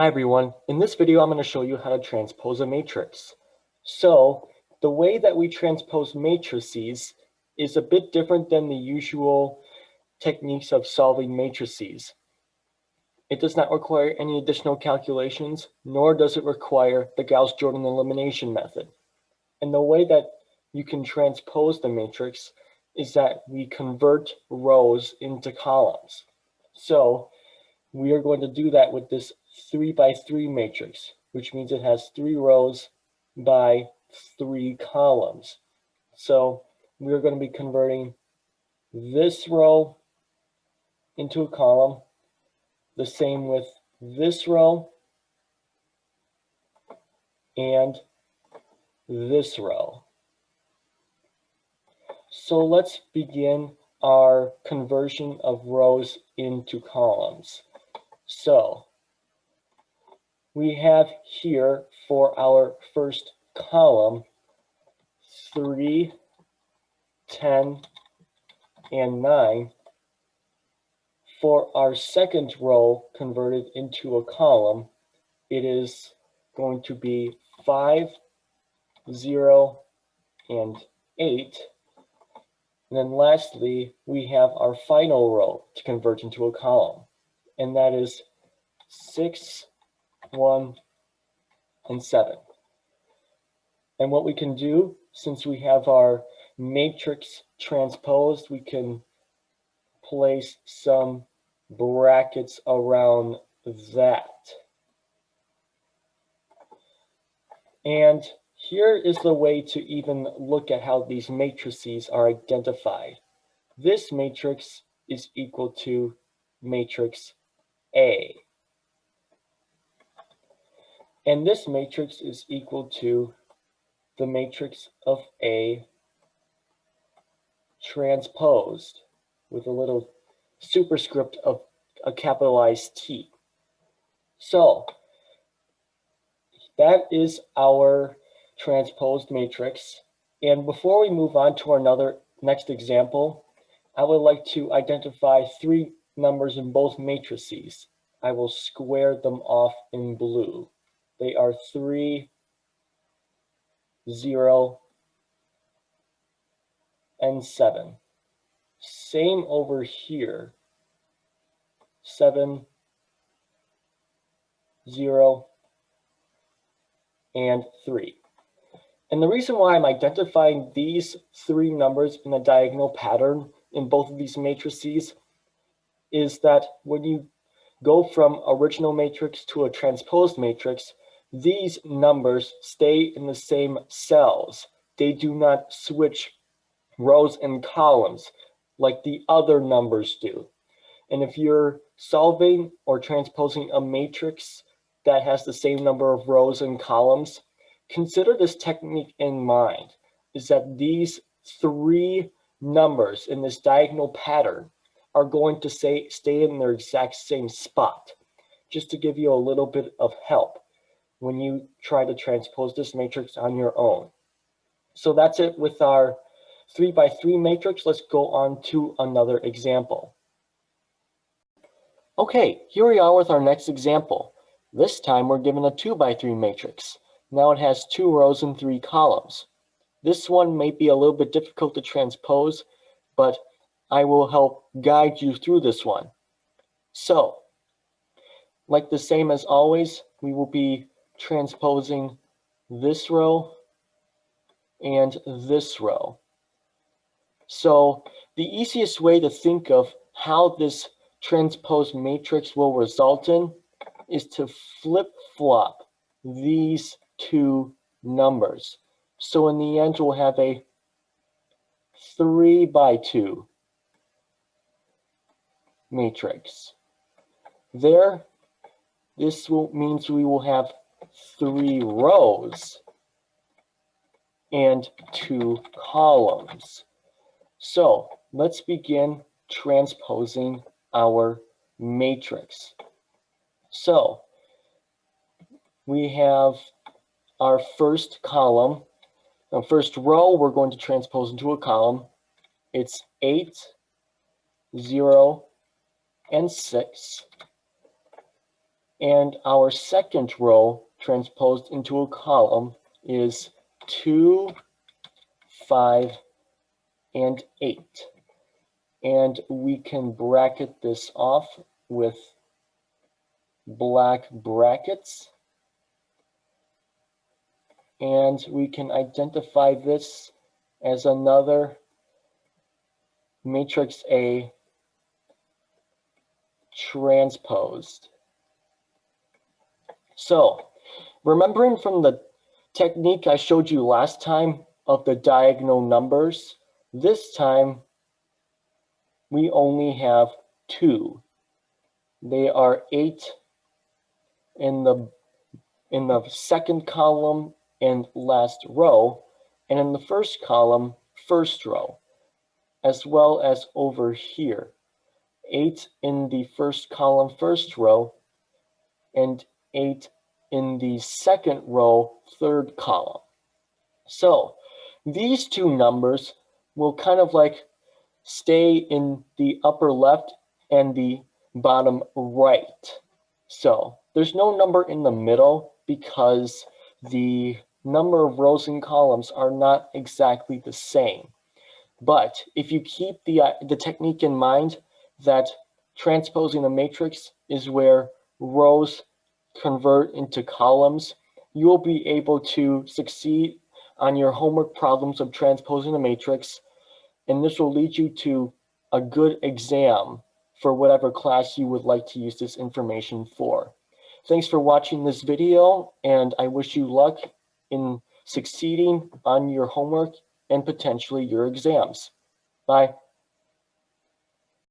Hi everyone, in this video I'm going to show you how to transpose a matrix. So the way that we transpose matrices is a bit different than the usual techniques of solving matrices. It does not require any additional calculations, nor does it require the Gauss-Jordan elimination method. And the way that you can transpose the matrix is that we convert rows into columns. So we are going to do that with this 3 by 3 matrix, which means it has 3 rows by 3 columns. So we're going to be converting this row into a column, the same with this row and this row. So let's begin our conversion of rows into columns. So we have here for our first column 3, 10, and 9. For our second row converted into a column, it is going to be 5, 0, and 8. And then lastly, we have our final row to convert into a column, and that is 6, 1, and 7. And what we can do, since we have our matrix transposed, we can place some brackets around that. And here is the way to even look at how these matrices are identified. This matrix is equal to matrix A. And this matrix is equal to the matrix of A transposed with a little superscript of a capitalized T. So that is our transposed matrix. And before we move on to our next example, I would like to identify 3 numbers in both matrices. I will square them off in blue. They are 3, 0, and 7. Same over here. 7, 0, and 3. And the reason why I'm identifying these 3 numbers in a diagonal pattern in both of these matrices is that when you go from original matrix to a transposed matrix, these numbers stay in the same cells. They do not switch rows and columns like the other numbers do. And if you're solving or transposing a matrix that has the same number of rows and columns, consider this technique in mind, is that these 3 numbers in this diagonal pattern are going to stay in their exact same spot, just to give you a little bit of help when you try to transpose this matrix on your own. So that's it with our 3 by 3 matrix. Let's go on to another example. Okay, here we are with our next example. This time we're given a 2 by 3 matrix. Now it has 2 rows and 3 columns. This one may be a little bit difficult to transpose, but I will help guide you through this one. So, like the same as always, we will be transposing this row and this row. So the easiest way to think of how this transposed matrix will result in is to flip-flop these 2 numbers. So in the end, we'll have a 3 by 2 matrix. There, this means we will have 3 rows and 2 columns. So let's begin transposing our matrix. So we have our first column. Now, first row, we're going to transpose into a column. It's 8, 0, and 6. And our second row transposed into a column is 2, 5, and 8. And we can bracket this off with black brackets. And we can identify this as another matrix A transposed. So, remembering from the technique I showed you last time of the diagonal numbers, this time we only have 2. They are 8 in the second column and last row, and in the first column, first row, as well as over here. 8 in the first column, first row, and 8 in the second row, third column. So these two numbers will kind of like stay in the upper left and the bottom right. So there's no number in the middle because the number of rows and columns are not exactly the same. But if you keep the technique in mind that transposing a matrix is where rows convert into columns, you will be able to succeed on your homework problems of transposing a matrix, and this will lead you to a good exam for whatever class you would like to use this information for. Thanks for watching this video, and I wish you luck in succeeding on your homework and potentially your exams. Bye.